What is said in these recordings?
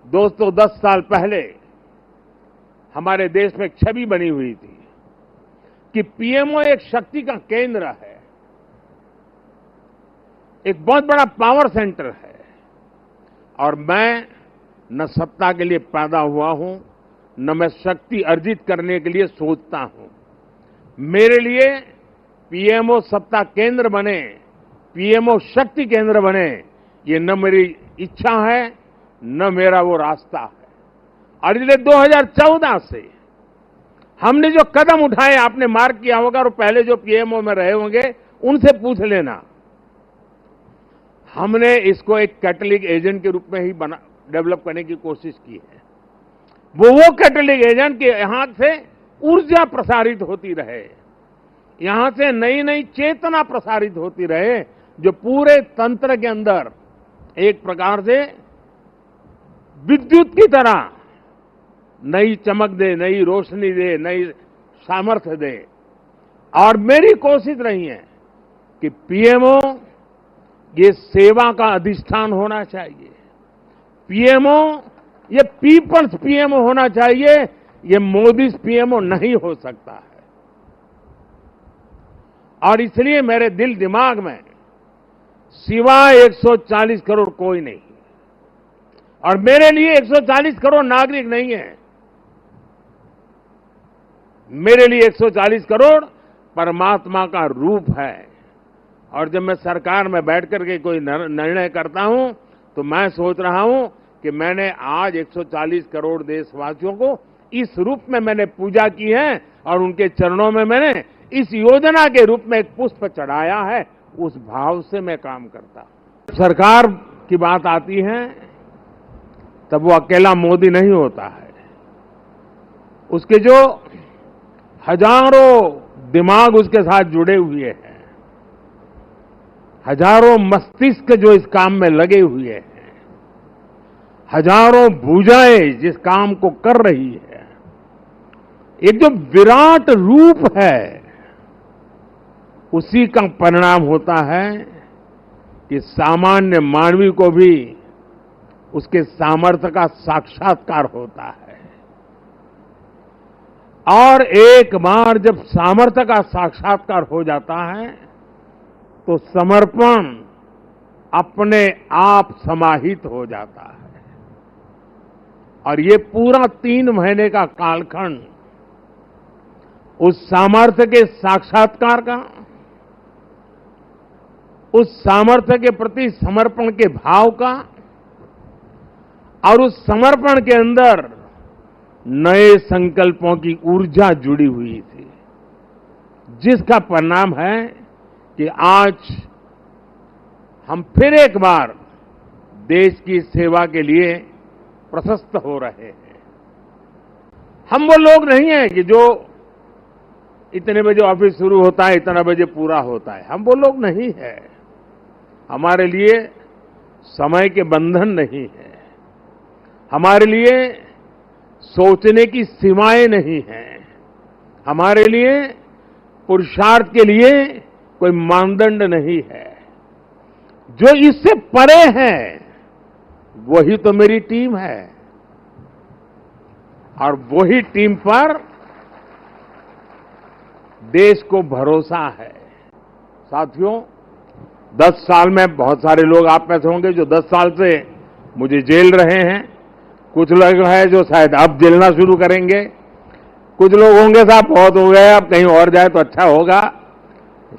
दोस्तों, 10 साल पहले हमारे देश में एक छवि बनी हुई थी कि पीएमओ एक शक्ति का केंद्र है, एक बहुत बड़ा पावर सेंटर है। और मैं न सत्ता के लिए पैदा हुआ हूं, न मैं शक्ति अर्जित करने के लिए सोचता हूं। मेरे लिए पीएमओ सत्ता केंद्र बने, पीएमओ शक्ति केंद्र बने, ये न मेरी इच्छा है, न मेरा वो रास्ता है। और इसलिए 2014 से हमने जो कदम उठाए, आपने मार्क किया होगा, और पहले जो पीएमओ में रहे होंगे उनसे पूछ लेना, हमने इसको एक कैटलिक एजेंट के रूप में ही डेवलप करने की कोशिश की है। वो कैटलिक एजेंट के यहां से ऊर्जा प्रसारित होती रहे, यहां से नई नई चेतना प्रसारित होती रहे, जो पूरे तंत्र के अंदर एक प्रकार से विद्युत की तरह नई चमक दे, नई रोशनी दे, नई सामर्थ्य दे। और मेरी कोशिश रही है कि पीएमओ ये सेवा का अधिष्ठान होना चाहिए, पीएमओ ये पीपल्स पीएमओ होना चाहिए, ये मोदी पीएमओ नहीं हो सकता है। और इसलिए मेरे दिल दिमाग में सिवाय 140 करोड़ कोई नहीं, और मेरे लिए 140 करोड़ नागरिक नहीं है, मेरे लिए 140 करोड़ परमात्मा का रूप है। और जब मैं सरकार में बैठ करके कोई निर्णय करता हूं, तो मैं सोच रहा हूं कि मैंने आज 140 करोड़ देशवासियों को इस रूप में मैंने पूजा की है, और उनके चरणों में मैंने इस योजना के रूप में एक पुष्प चढ़ाया है। उस भाव से मैं काम करता हूं। सरकार की बात आती है तब वो अकेला मोदी नहीं होता है, उसके जो हजारों दिमाग उसके साथ जुड़े हुए हैं, हजारों मस्तिष्क जो इस काम में लगे हुए हैं, हजारों भुजाएं जिस काम को कर रही है, एक जो विराट रूप है, उसी का परिणाम होता है कि सामान्य मानवी को भी उसके सामर्थ्य का साक्षात्कार होता है। और एक बार जब सामर्थ्य का साक्षात्कार हो जाता है, तो समर्पण अपने आप समाहित हो जाता है। और ये पूरा 3 महीने का कालखंड उस सामर्थ्य के साक्षात्कार का, उस सामर्थ्य के प्रति समर्पण के भाव का, और उस समर्पण के अंदर नए संकल्पों की ऊर्जा जुड़ी हुई थी, जिसका परिणाम है कि आज हम फिर एक बार देश की सेवा के लिए प्रशस्त हो रहे हैं। हम वो लोग नहीं हैं कि जो इतने बजे ऑफिस शुरू होता है, इतना बजे पूरा होता है, हम वो लोग नहीं है। हमारे लिए समय के बंधन नहीं है, हमारे लिए सोचने की सीमाएं नहीं हैं, हमारे लिए पुरुषार्थ के लिए कोई मानदंड नहीं है। जो इससे परे है वही तो मेरी टीम है, और वही टीम पर देश को भरोसा है। साथियों, 10 साल में बहुत सारे लोग आप में से होंगे जो 10 साल से मुझे जेल रहे हैं, कुछ लोग हैं जो शायद अब जेलना शुरू करेंगे, कुछ लोग होंगे साहब बहुत हो गए, अब कहीं और जाए तो अच्छा होगा।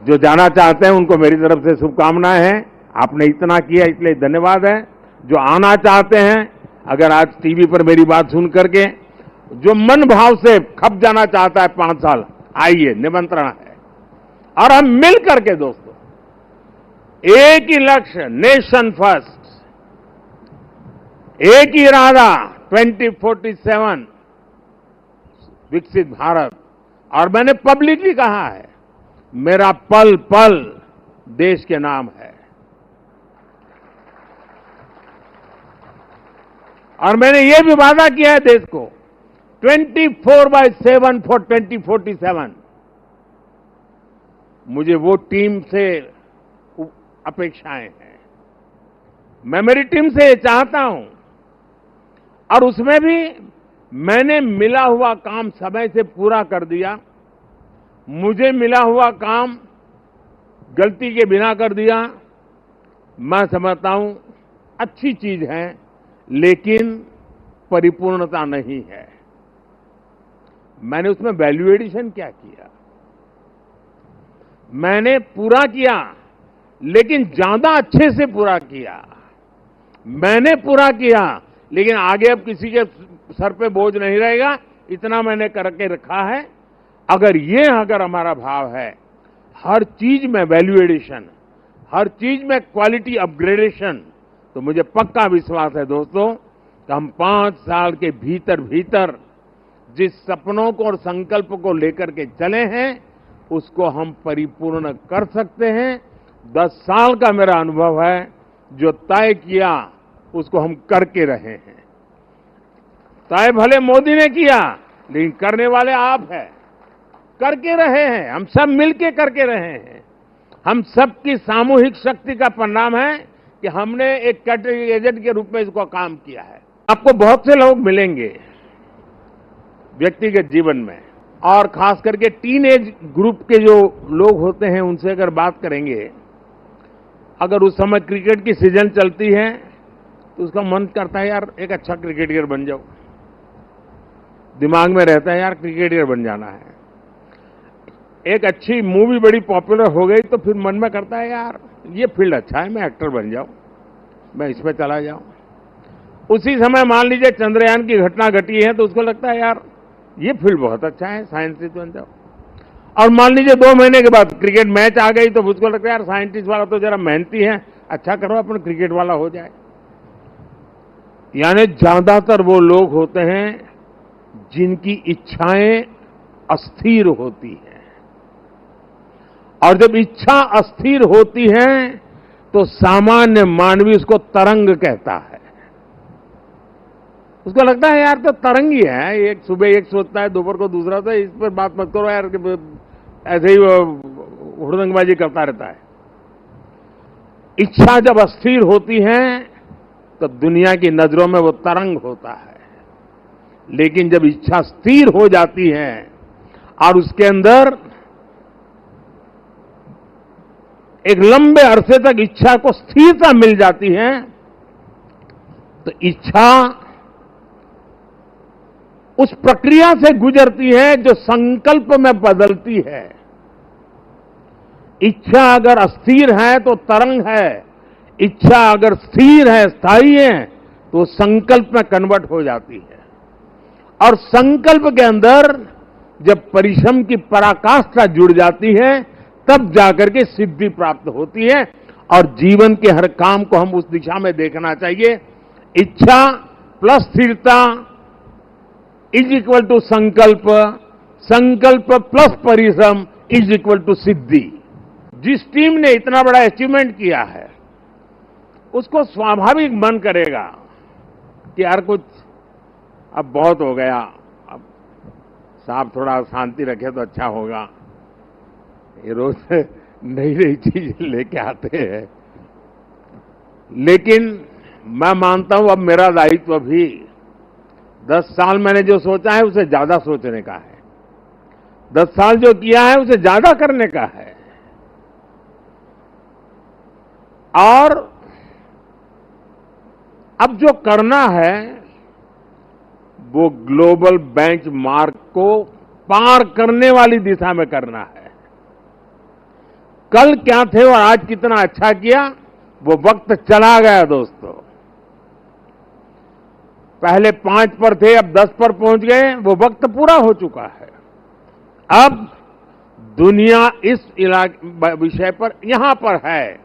जो जाना चाहते हैं उनको मेरी तरफ से शुभकामनाएं हैं। आपने इतना किया इसलिए धन्यवाद है। जो आना चाहते हैं, अगर आज टीवी पर मेरी बात सुन करके जो मन भाव से खप जाना चाहता है 5 साल, आइए, निमंत्रण है। और हम मिल करके दोस्तों एक ही लक्ष्य, नेशन फर्स्ट, एक ही इरादा, 2047 विकसित भारत। और मैंने पब्लिकली कहा है, मेरा पल पल देश के नाम है। और मैंने ये भी वादा किया है देश को, 24/7 फॉर 2047। मुझे वो टीम से अपेक्षाएं हैं। मैं मेरी टीम से चाहता हूं और उसमें भी मैंने मिला हुआ काम समय से पूरा कर दिया, मुझे मिला हुआ काम गलती के बिना कर दिया। मैं समझता हूं अच्छी चीज है, लेकिन परिपूर्णता नहीं है। मैंने उसमें वैल्यू एडिशन क्या किया? मैंने पूरा किया, लेकिन ज्यादा अच्छे से पूरा किया। मैंने पूरा किया, लेकिन आगे अब किसी के सर पे बोझ नहीं रहेगा, इतना मैंने करके रखा है। अगर हमारा भाव है, हर चीज में वैल्यू एडिशन, हर चीज में क्वालिटी अपग्रेडेशन, तो मुझे पक्का विश्वास है दोस्तों कि हम 5 साल के भीतर भीतर जिस सपनों को और संकल्प को लेकर के चले हैं, उसको हम परिपूर्ण कर सकते हैं। 10 साल का मेरा अनुभव है, जो तय किया उसको हम करके रहे हैं। तय भले मोदी ने किया, लेकिन करने वाले आप हैं, करके रहे हैं। हम सब मिलके करके रहे हैं। हम सबकी सामूहिक शक्ति का परिणाम है कि हमने एक कैटेगरी एजेंट के रूप में इसको काम किया है। आपको बहुत से लोग मिलेंगे व्यक्तिगत जीवन में, और खास करके टीन एज ग्रुप के जो लोग होते हैं, उनसे अगर बात करेंगे, अगर उस समय क्रिकेट की सीजन चलती है तो उसका मन करता है यार एक अच्छा क्रिकेटर बन जाओ। दिमाग में रहता है यार क्रिकेटर बन जाना है। एक अच्छी मूवी बड़ी पॉपुलर हो गई तो फिर मन में करता है यार ये फील्ड अच्छा है, मैं एक्टर बन जाऊं, मैं इसमें चला जाऊं। उसी समय मान लीजिए चंद्रयान की घटना घटी है तो उसको लगता है यार ये फील्ड बहुत अच्छा है, साइंटिस्ट बन जाओ। और मान लीजिए 2 महीने के बाद क्रिकेट मैच आ गई तो उसको लगता है यार साइंटिस्ट वाला तो जरा मेहनती है, अच्छा करो अपन क्रिकेट वाला हो जाए। यानी ज्यादातर वो लोग होते हैं जिनकी इच्छाएं अस्थिर होती हैं, और जब इच्छा अस्थिर होती है तो सामान्य मानवी उसको तरंग कहता है। उसको लगता है यार तो तरंग ही है, एक सुबह एक सोचता है, दोपहर को दूसरा होता है, इस पर बात मत करो यार, ऐसे ही वो हुड़दंगबाजी करता रहता है। इच्छा जब अस्थिर होती है तो दुनिया की नजरों में वो तरंग होता है, लेकिन जब इच्छा स्थिर हो जाती है और उसके अंदर एक लंबे अरसे तक इच्छा को स्थिरता मिल जाती है, तो इच्छा उस प्रक्रिया से गुजरती है जो संकल्प में बदलती है। इच्छा अगर अस्थिर है तो तरंग है, इच्छा अगर स्थिर है, स्थायी है, तो संकल्प में कन्वर्ट हो जाती है। और संकल्प के अंदर जब परिश्रम की पराकाष्ठा जुड़ जाती है, तब जाकर के सिद्धि प्राप्त होती है। और जीवन के हर काम को हम उस दिशा में देखना चाहिए। इच्छा प्लस स्थिरता इज इक्वल टू संकल्प, संकल्प प्लस परिश्रम इज इक्वल टू सिद्धि। जिस टीम ने इतना बड़ा अचीवमेंट किया है, उसको स्वाभाविक मन करेगा कि यार कुछ अब बहुत हो गया, अब साहब थोड़ा शांति रखे तो अच्छा होगा। ये रोज नई नई चीज लेके आते हैं, लेकिन मैं मानता हूं अब मेरा दायित्व भी 10 साल मैंने जो सोचा है उसे ज्यादा सोचने का है, 10 साल जो किया है उसे ज्यादा करने का है। और अब जो करना है वो ग्लोबल बेंचमार्क को पार करने वाली दिशा में करना है। कल क्या थे और आज कितना अच्छा किया, वो वक्त चला गया दोस्तों। पहले 5 पर थे, अब 10 पर पहुंच गए, वो वक्त पूरा हो चुका है। अब दुनिया इस विषय पर यहां पर है,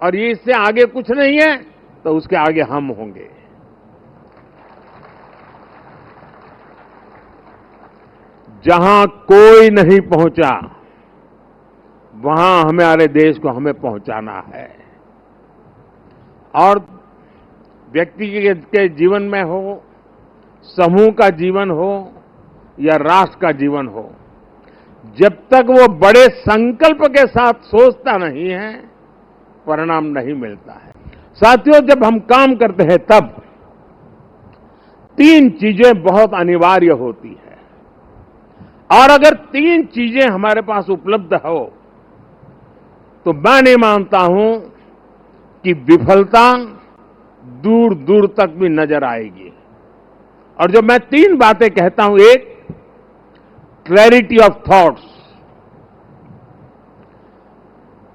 और ये इससे आगे कुछ नहीं है, तो उसके आगे हम होंगे। जहां कोई नहीं पहुंचा, वहां हमारे देश को हमें पहुंचाना है। और व्यक्ति के जीवन में हो, समूह का जीवन हो या राष्ट्र का जीवन हो, जब तक वो बड़े संकल्प के साथ सोचता नहीं है, परिणाम नहीं मिलता है। साथियों, जब हम काम करते हैं तब तीन चीजें बहुत अनिवार्य होती है और अगर तीन चीजें हमारे पास उपलब्ध हो तो मैं नहीं मानता हूं कि विफलता दूर दूर तक भी नजर आएगी। और जो मैं तीन बातें कहता हूं, एक, क्लैरिटी ऑफ थॉट्स।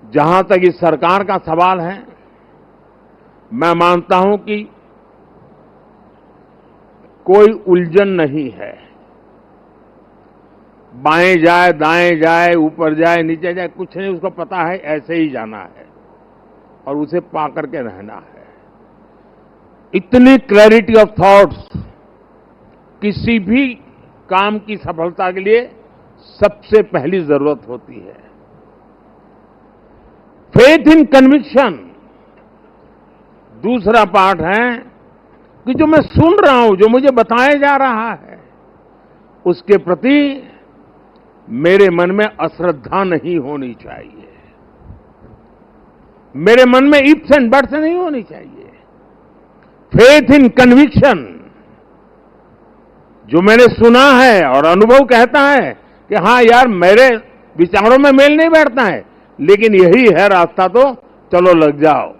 जहां तक इस सरकार का सवाल है, मैं मानता हूं कि कोई उलझन नहीं है। बाएं जाए, दाएं जाए, ऊपर जाए, नीचे जाए, कुछ नहीं, उसको पता है ऐसे ही जाना है और उसे पा करके रहना है। इतनी क्लैरिटी ऑफ थॉट्स किसी भी काम की सफलता के लिए सबसे पहली जरूरत होती है। फेथ इन कन्विक्शन दूसरा पार्ट है कि जो मैं सुन रहा हूं, जो मुझे बताया जा रहा है, उसके प्रति मेरे मन में अश्रद्धा नहीं होनी चाहिए, मेरे मन में इफ्स एंड बट्स नहीं होनी चाहिए। फेथ इन कन्विक्शन, जो मैंने सुना है और अनुभव कहता है कि हां यार, मेरे विचारों में मेल नहीं बैठता है, लेकिन यही है रास्ता, तो चलो लग जाओ।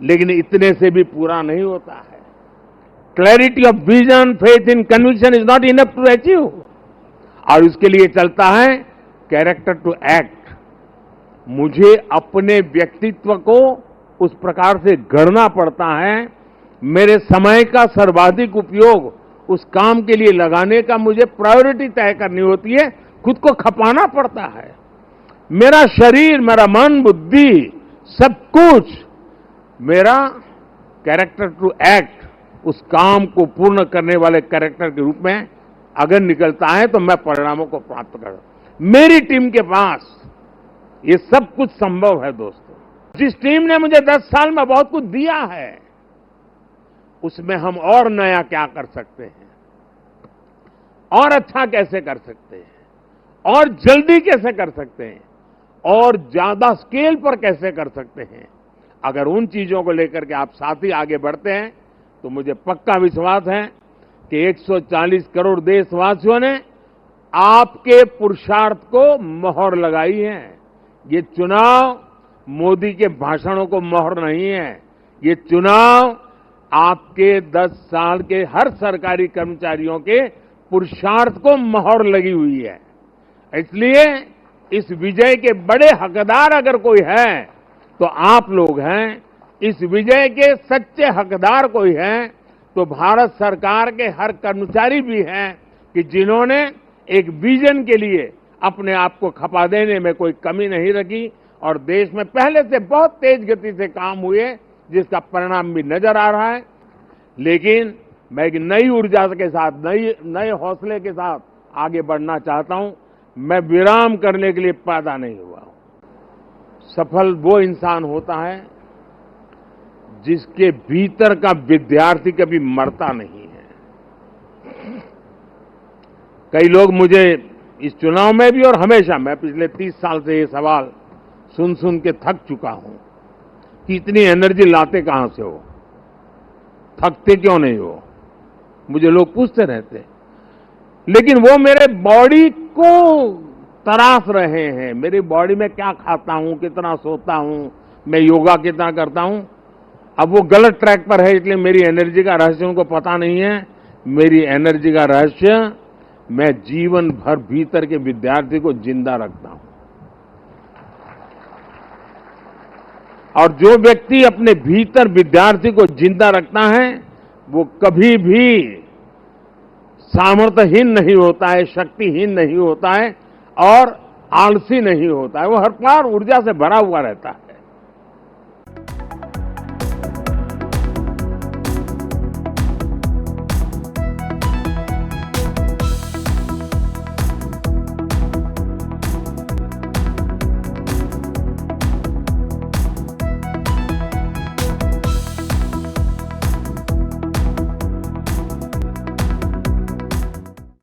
लेकिन इतने से भी पूरा नहीं होता है। Clarity of vision, faith in conviction is not enough to achieve. और इसके लिए चलता है कैरेक्टर टू एक्ट। मुझे अपने व्यक्तित्व को उस प्रकार से गढ़ना पड़ता है, मेरे समय का सर्वाधिक उपयोग उस काम के लिए लगाने का मुझे प्रायोरिटी तय करनी होती है, खुद को खपाना पड़ता है। मेरा शरीर, मेरा मन, बुद्धि, सब कुछ मेरा कैरेक्टर टू एक्ट, उस काम को पूर्ण करने वाले कैरेक्टर के रूप में अगर निकलता है तो मैं परिणामों को प्राप्त कर। मेरी टीम के पास ये सब कुछ संभव है दोस्तों। जिस टीम ने मुझे 10 साल में बहुत कुछ दिया है, उसमें हम और नया क्या कर सकते हैं, और अच्छा कैसे कर सकते हैं, और जल्दी कैसे कर सकते हैं, और ज्यादा स्केल पर कैसे कर सकते हैं। अगर उन चीजों को लेकर के आप साथ ही आगे बढ़ते हैं तो मुझे पक्का विश्वास है कि 140 करोड़ देशवासियों ने आपके पुरुषार्थ को मोहर लगाई है। ये चुनाव मोदी के भाषणों को मोहर नहीं है, ये चुनाव आपके 10 साल के हर सरकारी कर्मचारियों के पुरुषार्थ को मोहर लगी हुई है। इसलिए इस विजय के बड़े हकदार अगर कोई है तो आप लोग हैं। इस विजय के सच्चे हकदार कोई है तो भारत सरकार के हर कर्मचारी भी हैं कि जिन्होंने एक विजन के लिए अपने आप को खपा देने में कोई कमी नहीं रखी और देश में पहले से बहुत तेज गति से काम हुए, जिसका परिणाम भी नजर आ रहा है। लेकिन मैं एक नई ऊर्जा के साथ, नए हौसले के साथ आगे बढ़ना चाहता हूं। मैं विराम करने के लिए पैदा नहीं हुआ हूं। सफल वो इंसान होता है जिसके भीतर का विद्यार्थी कभी मरता नहीं है। कई लोग मुझे इस चुनाव में भी और हमेशा, मैं पिछले 30 साल से ये सवाल सुन सुन के थक चुका हूं कि इतनी एनर्जी लाते कहां से हो, थकते क्यों नहीं हो, मुझे लोग पूछते रहते। लेकिन वो मेरे बॉडी को तराश रहे हैं, मेरी बॉडी में क्या खाता हूं, कितना सोता हूं, मैं योगा कितना करता हूं। अब वो गलत ट्रैक पर है, इसलिए मेरी एनर्जी का रहस्य उनको पता नहीं है। मेरी एनर्जी का रहस्य, मैं जीवन भर भीतर के विद्यार्थी को जिंदा रखता हूं। और जो व्यक्ति अपने भीतर विद्यार्थी को जिंदा रखता है वो कभी भी सामर्थ्यहीन नहीं होता है, शक्तिहीन नहीं होता है और आलसी नहीं होता है। वो हर बार ऊर्जा से भरा हुआ रहता है।